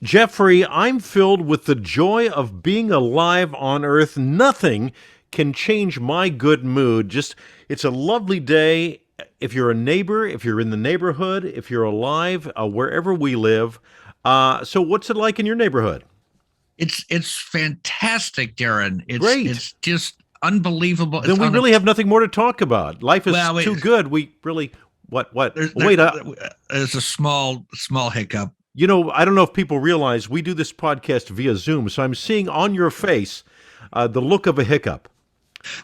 Jeffrey, I'm filled with the joy of being alive on Earth. Nothing can change my good mood. It's a lovely day. If you're a neighbor, if you're in the neighborhood, if you're alive, wherever we live. So, what's it like in your neighborhood? It's fantastic, Darren. It's Great. it's just unbelievable. Then It's we on a really have nothing more to talk about. Life is well, wait, too good. We really, what? there's Wait, there's a small hiccup. I don't know if people realize we do this podcast via Zoom, so I'm seeing on your face the look of a hiccup.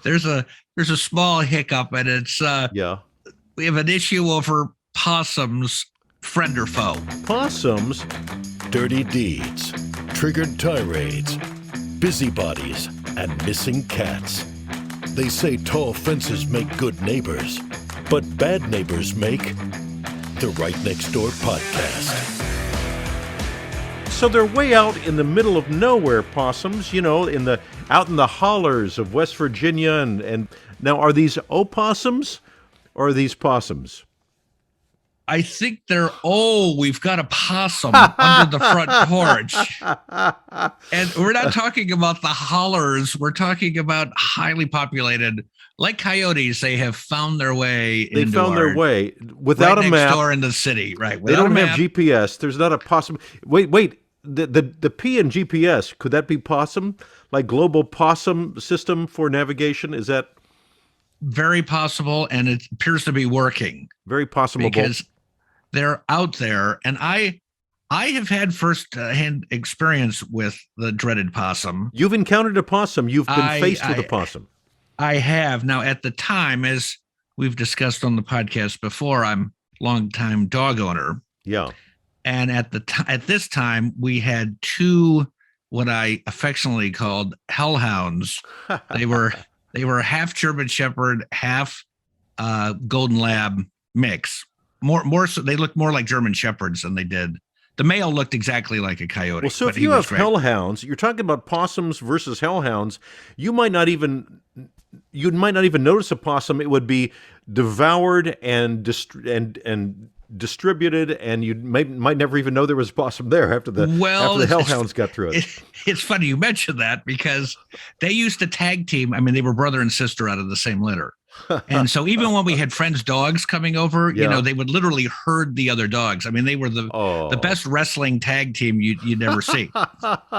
There's a small hiccup, and it's Yeah. we have an issue over possums, friend or foe. Possums. Dirty deeds, triggered tirades, busybodies, and missing cats. They say tall fences make good neighbors, but bad neighbors make the Right Next Door podcast. So they're way out in the middle of nowhere, possums, out in the hollers of West Virginia and now are these opossums or are these possums? I think we've got a possum under the front porch. And we're not talking about the hollers. We're talking about highly populated, like coyotes. They have found their way. They found their way without right a next map. door in the city, right? They don't have GPS. There's not a possum. Wait. The P in GPS, could that be possum? Like global possum system for navigation? Is that Very possible, and it appears to be working very possible? because they're out there. And I have had first-hand experience with the dreaded possum. You've encountered a possum. You've been faced with a possum. I have. Now, at the time, as we've discussed on the podcast before, I'm a longtime dog owner. Yeah. And at this time, we had two what I affectionately called hellhounds. They were half German Shepherd, half Golden Lab mix. More so, they looked more like German Shepherds than they did. The male looked exactly like a coyote. Well, so if you have hellhounds, you're talking about possums versus hellhounds. You might not even notice a possum. It would be devoured and distributed, and you might never even know there was a possum there after the hellhounds got through it. It's funny you mentioned that because they used to tag team. I mean, they were brother and sister out of the same litter. And so even when we had friends' dogs coming over, they would literally herd the other dogs. I mean, they were the best wrestling tag team you'd never see.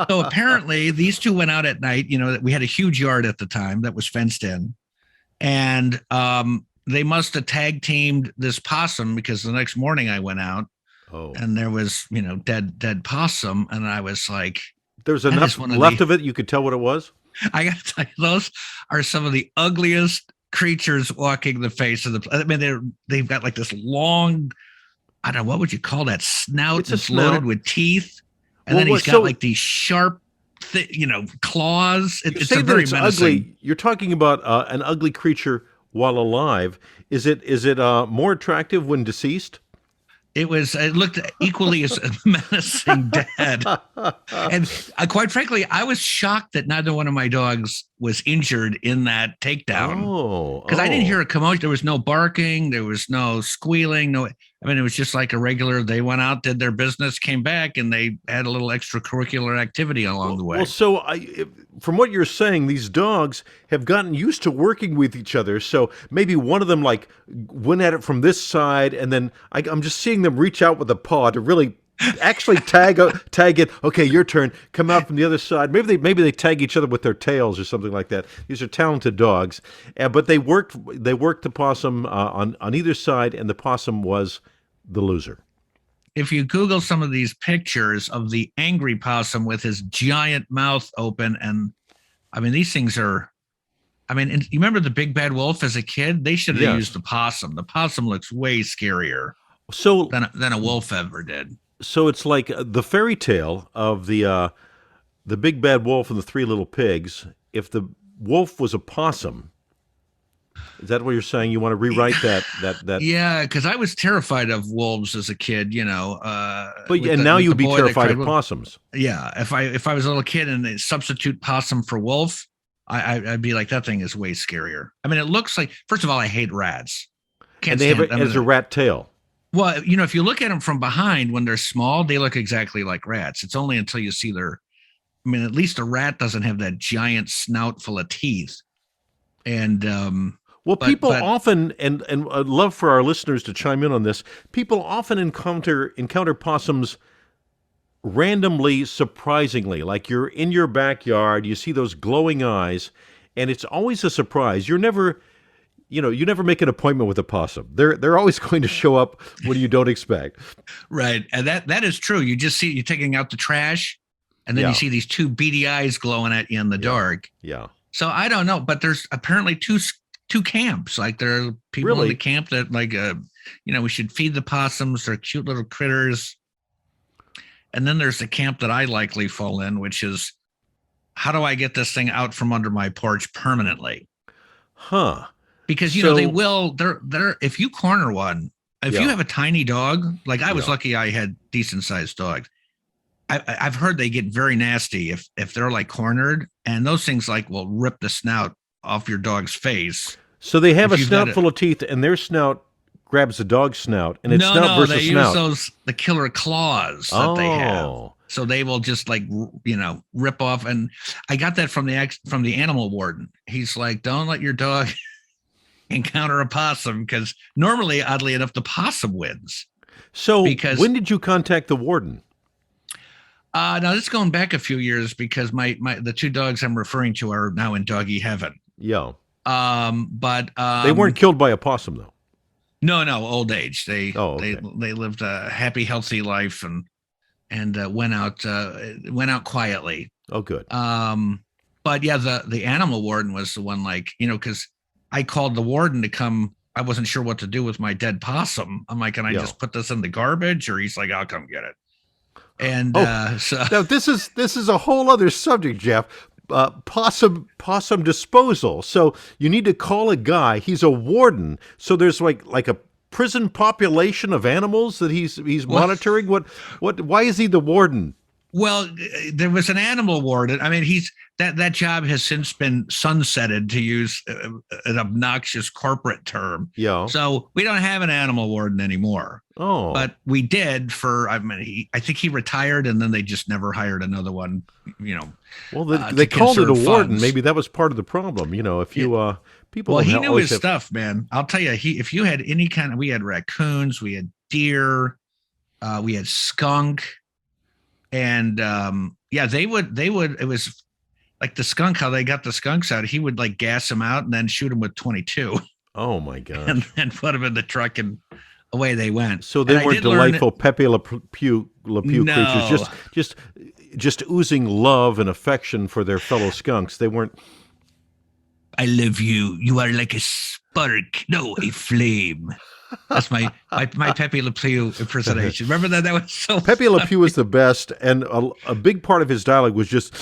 So apparently these two went out at night. We had a huge yard at the time that was fenced in. And they must have tag teamed this possum because the next morning I went out and there was, dead possum. And I was like, there's enough left of it. You could tell what it was. I got to tell you, those are some of the ugliest creatures walking the face of the planet. I mean, they've got like this long, I don't know, what would you call that? Snout that's loaded with teeth. And then he's got like these sharp, claws. It's a very menacing. Ugly. You're talking about an ugly creature while alive. Is it more attractive when deceased? It looked equally as menacing dead. And quite frankly, I was shocked that neither one of my dogs was injured in that takedown. Because I didn't hear a commotion. There was no barking. There was no squealing. It was just like a regular, they went out, did their business, came back, and they had a little extracurricular activity along the way. Well, so from what you're saying, these dogs have gotten used to working with each other. So maybe one of them went at it from this side, and then I'm just seeing them reach out with a paw to really actually tag it. Okay, your turn. Come out from the other side. Maybe they tag each other with their tails or something like that. These are talented dogs, but they worked the possum on either side, and the possum was the loser. If you Google some of these pictures of the angry possum with his giant mouth open, and I mean, these things are, and you remember the big bad wolf as a kid? They should have used the possum. The possum looks way scarier than a wolf ever did. So it's like the fairy tale of the big bad wolf and the three little pigs. If the wolf was a possum, is that what you're saying? You want to rewrite that? Yeah, because I was terrified of wolves as a kid, now you'd be terrified of possums. Yeah, if I was a little kid and they substitute possum for wolf, I'd be like, that thing is way scarier. I mean, it looks like, first of all, I hate rats. It has a rat tail. Well, if you look at them from behind when they're small, they look exactly like rats. It's only until you see at least a rat doesn't have that giant snout full of teeth. And people often, and I'd love for our listeners to chime in on this. People often encounter possums randomly, surprisingly. Like you're in your backyard, you see those glowing eyes, and it's always a surprise. You never make an appointment with a possum. They're always going to show up when you don't expect. Right, and that is true. You just see you taking out the trash, and then you see these two beady eyes glowing at you in the dark. Yeah. So I don't know, but there's apparently two camps. Like there are people in the camp that we should feed the possums. They're cute little critters. And then there's the camp that I likely fall in, which is, how do I get this thing out from under my porch permanently? Huh. Because they're if you corner one, if you have a tiny dog, like I was lucky I had decent sized dogs. I've heard they get very nasty if they're like cornered, and those things will rip the snout off your dog's face. So they have a snout full of teeth, and their snout grabs the dog's snout, and it's snout versus they snout. Use the killer claws that they have. So they will just rip off. And I got that from the animal warden. He's like, don't let your dog encounter a possum, because normally, oddly enough, the possum wins. So when did you contact the warden? Now this is going back a few years, because the two dogs I'm referring to are now in doggy heaven. Yeah. But they weren't killed by a possum, though. No, old age. They lived a happy, healthy life and went out quietly. Oh, good. But yeah, the animal warden was the one, because I called the warden to come. I wasn't sure what to do with my dead possum. I'm like, can I just put this in the garbage? Or he's like, I'll come get it. And so now this is a whole other subject, Jeff. Possum disposal. So you need to call a guy. He's a warden. So there's like a prison population of animals that he's monitoring. Why is he the warden? Well, there was an animal warden. I mean, that job has since been sunsetted, to use an obnoxious corporate term. Yeah. So we don't have an animal warden anymore. Oh. But we did I think he retired, and then they just never hired another one. Well, they called it a warden. Maybe that was part of the problem. If you people. Well, he knew his stuff, man. I'll tell you. If you had any we had raccoons, we had deer, we had skunk. And they would. It was like the skunk. How they got the skunks out? He would gas them out and then shoot them with 22. Oh my god! And put them in the truck, and away they went. So they weren't delightful Pepe Le Pew creatures, just oozing love and affection for their fellow skunks. They weren't. I love you. You are like a spark, no, a flame. That's my Pepe Le Pew impersonation. Remember that? That was so Pepe Le Pew was the best, and a big part of his dialogue was just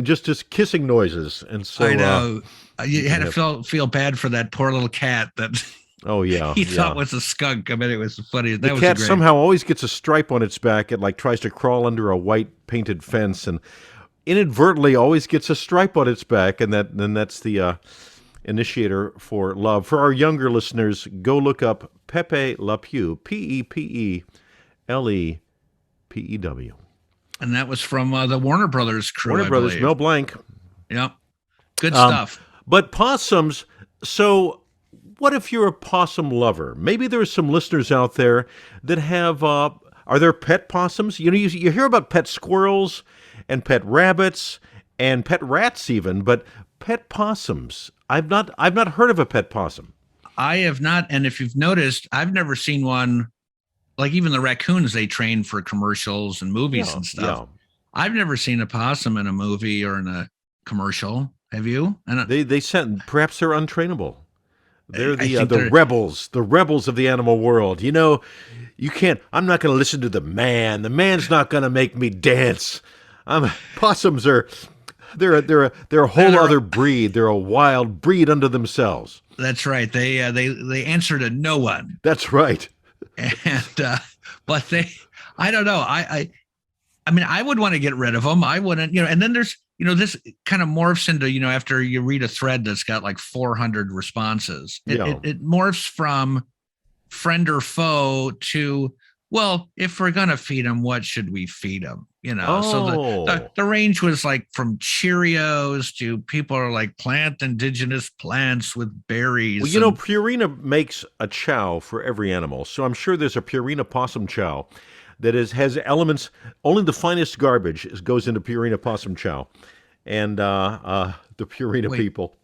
just kissing noises. And so I know you had to feel bad for that poor little cat that. Oh yeah, he thought was a skunk. I mean, it was funny. The cat somehow always gets a stripe on its back. It tries to crawl under a white painted fence, and inadvertently always gets a stripe on its back, and that's the initiator for love. For our younger listeners, go look up Pepe Le Pew, Pepelepew. And that was from the Warner Brothers crew. Warner Brothers, Mel Blanc. Yep. Good stuff. But possums, so what if you're a possum lover? Maybe there's some listeners out there that have, are there pet possums? You hear about pet squirrels and pet rabbits and pet rats even, but pet possums, I've not heard of a pet possum. I have not, and if you've noticed, I've never seen one. Like even the raccoons they train for commercials and movies and stuff. Yeah. I've never seen a possum in a movie or in a commercial. Have you? And they sent. Perhaps they're untrainable. They're the rebels, the rebels of the animal world. You can't. I'm not going to listen to the man. The man's not going to make me dance. Possums are. They're a whole other breed. They're a wild breed unto themselves. That's right. They answer to no one. That's right. And but I don't know. I mean, I would want to get rid of them. I wouldn't, and then there's this kind of morphs into, after you read a thread that's got like 400 responses, it morphs from friend or foe to, well, if we're going to feed them, what should we feed them? So the range was like from Cheerios to people are like plant indigenous plants with berries. Well, Purina makes a chow for every animal. So I'm sure there's a Purina possum chow that has elements, only the finest garbage goes into Purina possum chow. And the Purina people.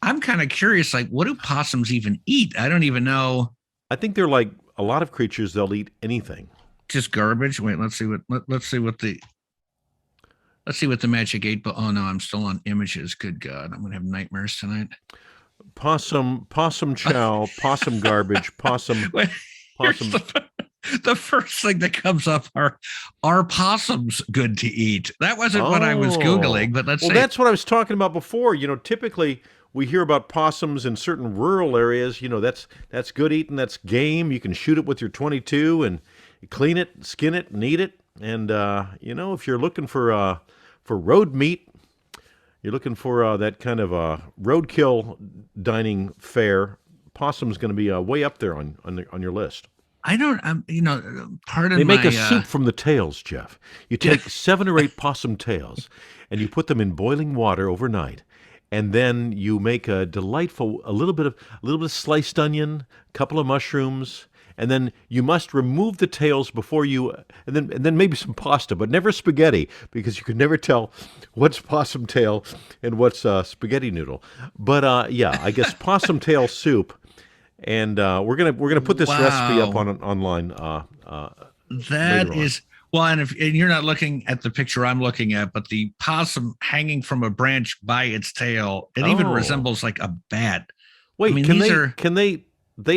I'm kind of curious, like, what do possums even eat? I don't even know. I think they're like a lot of creatures, they'll eat anything. Just garbage. Wait, let's see what the magic 8 ball. Oh no, I'm still on images. Good God, I'm gonna have nightmares tonight. Possum chow, possum garbage, possum. The first thing that comes up are possums good to eat? That wasn't what I was Googling, but let's see. That's what I was talking about before. Typically we hear about possums in certain rural areas. That's good eating. That's game. You can shoot it with your .22 and clean it, skin it, and eat it. And if you're looking for road meat, you're looking for that kind of roadkill dining fare. Possum's going to be way up there on your list. I don't, pardon They make my, a soup from the tails, Jeff. You take 7 or 8 possum tails, and you put them in boiling water overnight, and then you make a delightful, a little bit of sliced onion, a couple of mushrooms, and then you must remove the tails before you, and then maybe some pasta, but never spaghetti, because you can never tell what's possum tail and what's spaghetti noodle. But I guess possum tail soup. And we're gonna put this recipe up online. That is well, and you're not looking at the picture I'm looking at, but the possum hanging from a branch by its tail, it even resembles like a bat. Wait, can they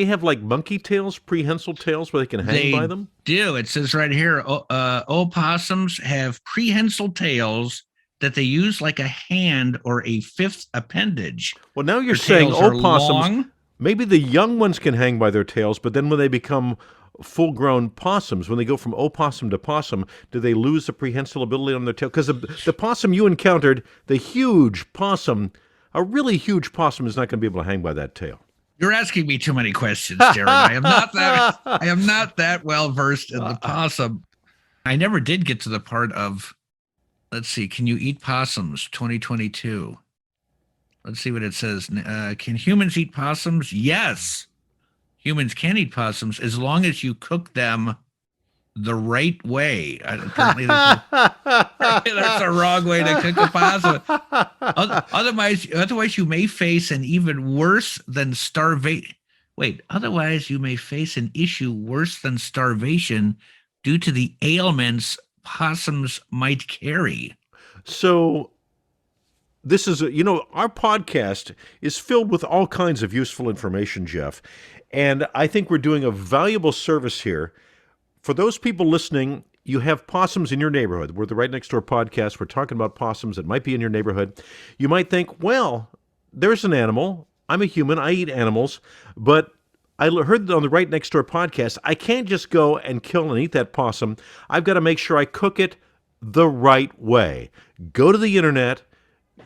have like monkey tails, prehensile tails where they can hang by them? Do. It says right here, opossums have prehensile tails that they use like a hand or a fifth appendage. Well, now you're saying opossums. Maybe the young ones can hang by their tails, but then when they become full-grown possums, when they go from opossum to possum, do they lose the prehensile ability on their tail? Because the possum you encountered, the huge possum, a really huge possum is not going to be able to hang by that tail. You're asking me too many questions, Jared. I am not that well versed in the possum. I never did get to the part of, let's see, can you eat possums 2022? Let's see what it says. Can humans eat possums? Yes. Humans can eat possums as long as you cook them the right way. Apparently that's a wrong way to cook a possum. Otherwise, you may face an even worse than starvation. Otherwise, you may face an issue worse than starvation due to the ailments possums might carry. So this is, our podcast is filled with all kinds of useful information, Jeff. And I think we're doing a valuable service here. For those people listening, you have possums in your neighborhood. We're the Right Next Door podcast. We're talking about possums that might be in your neighborhood. You might think, well, there's an animal. I'm a human. I eat animals. But I heard on the Right Next Door podcast, I can't just go and kill and eat that possum. I've got to make sure I cook it the right way. Go to the internet,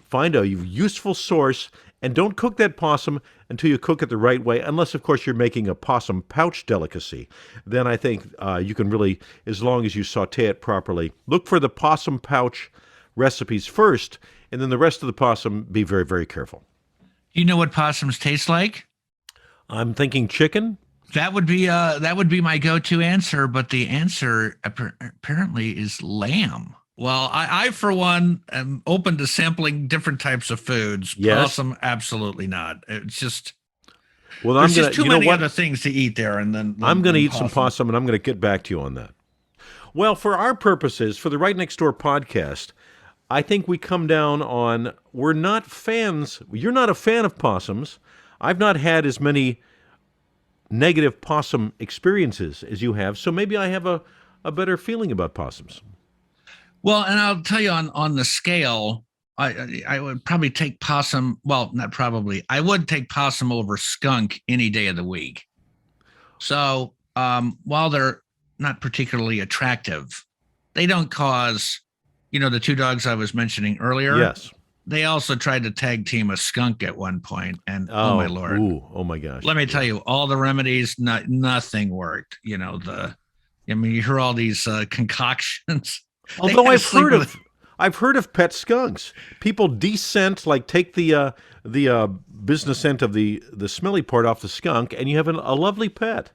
find a useful source, and don't cook that possum until you cook it the right way, unless, of course, you're making a possum pouch delicacy. Then I think you can really, as long as you saute it properly, look for the possum pouch recipes first, and then the rest of the possum, be very, very careful. Do you know what possums taste like? I'm thinking chicken. That would be my go-to answer, but the answer apparently is lamb. Well, I for one am open to sampling different types of foods. Yes. Possum, absolutely not. It's just there's just too many other things to eat there, and then I'm going to eat some possum, and I'm going to get back to you on that. Well, for our purposes, for the Right Next Door podcast, I think we come down on we're not fans. You're not a fan of possums. I've not had as many negative possum experiences as you have, so maybe I have a better feeling about possums. Well, and I'll tell you on the scale, I would probably take possum. Well, not probably. I would take possum over skunk any day of the week. So while they're not particularly attractive, they don't cause the two dogs I was mentioning earlier. Yes. They also tried to tag team a skunk at one point, and oh my Lord. Oh my gosh. Let me tell you, all the remedies, nothing worked. You hear all these concoctions. Although I've heard of pet skunks. People descent, like take the business scent of the smelly part off the skunk, and you have a lovely pet.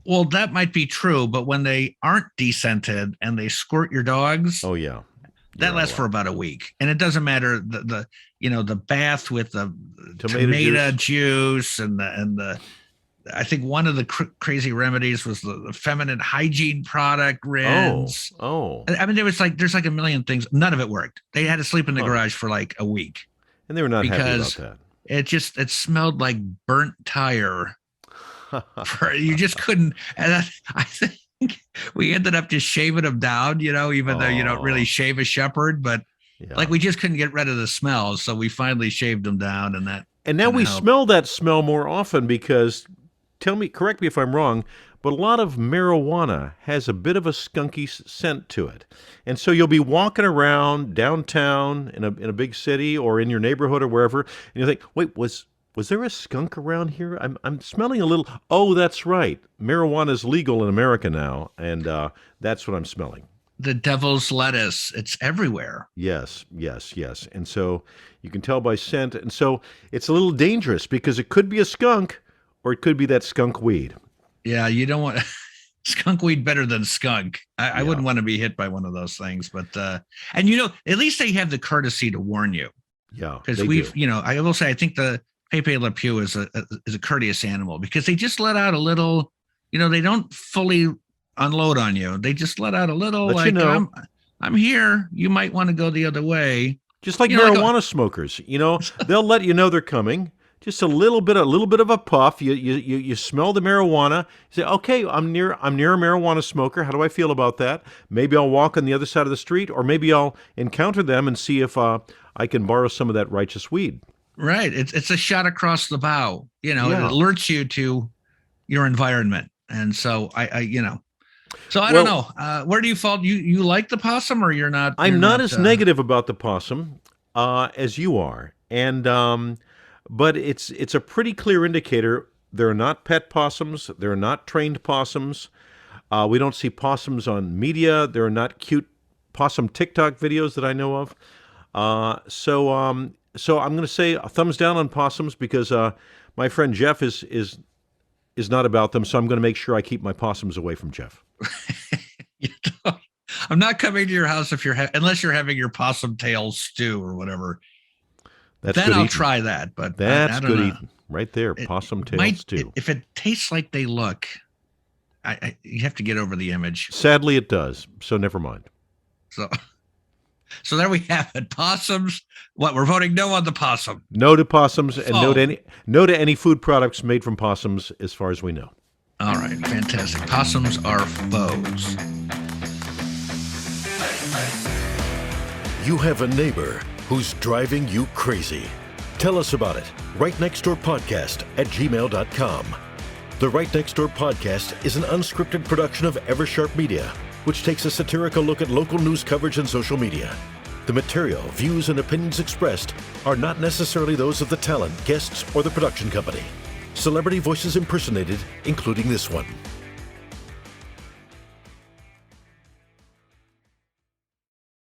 Well, that might be true, but when they aren't descented and they squirt your dogs, oh yeah, that lasts for about a week, and it doesn't matter the bath with the tomato juice and the. I think one of the crazy remedies was the feminine hygiene product rinse. Oh. I mean, there's like a million things. None of it worked. They had to sleep in the garage for like a week. And they were not happy about that. It smelled like burnt tire. You just couldn't. And I think we ended up just shaving them down, even though you don't really shave a shepherd, but we just couldn't get rid of the smell. So we finally shaved them down, and now we smell that smell more often because, correct me if I'm wrong, but a lot of marijuana has a bit of a skunky scent to it. And so you'll be walking around downtown in a big city or in your neighborhood or wherever, and you think, wait, was there a skunk around here? I'm smelling a little. Oh, that's right. Marijuana is legal in America now, and that's what I'm smelling. The devil's lettuce. It's everywhere. Yes. And so you can tell by scent. And so it's a little dangerous because it could be a skunk or it could be that skunk weed. Yeah, you don't want skunk weed better than skunk. I wouldn't want to be hit by one of those things. But and at least they have the courtesy to warn you. Yeah, because I will say I think the Pepe Le Pew is a courteous animal because they just let out a little. They don't fully unload on you. They just let out a little. I'm here. You might want to go the other way. Just like marijuana smokers. They'll let you know they're coming. Just a little bit of a puff. You smell the marijuana. You say, okay, I'm near a marijuana smoker. How do I feel about that? Maybe I'll walk on the other side of the street, or maybe I'll encounter them and see if I can borrow some of that righteous weed. Right. It's a shot across the bow. It alerts you to your environment, and so So I don't know. Where do you fall? You like the possum, or you're not? I'm not as negative about the possum as you are, and. But it's a pretty clear indicator. They're not pet possums. They're not trained possums. We don't see possums on media. There are not cute possum TikTok videos that I know of. So I'm going to say a thumbs down on possums because my friend Jeff is not about them. So I'm going to make sure I keep my possums away from Jeff. I'm not coming to your house unless you're having your possum tail stew or whatever. Then I'll try that, but that's I don't good know. eating right there. Possum tail stew. If it tastes like they look, you have to get over the image. Sadly, it does. So never mind. So there we have it. Possums. What, we're voting no on the possum. No to possums, and no to any food products made from possums, as far as we know. All right, fantastic. Possums are foes. You have a neighbor who's driving you crazy. Tell us about it. Right Next Door Podcast at gmail.com. The Right Next Door Podcast is an unscripted production of Eversharp Media, which takes a satirical look at local news coverage and social media. The material, views, and opinions expressed are not necessarily those of the talent, guests, or the production company. Celebrity voices impersonated, including this one.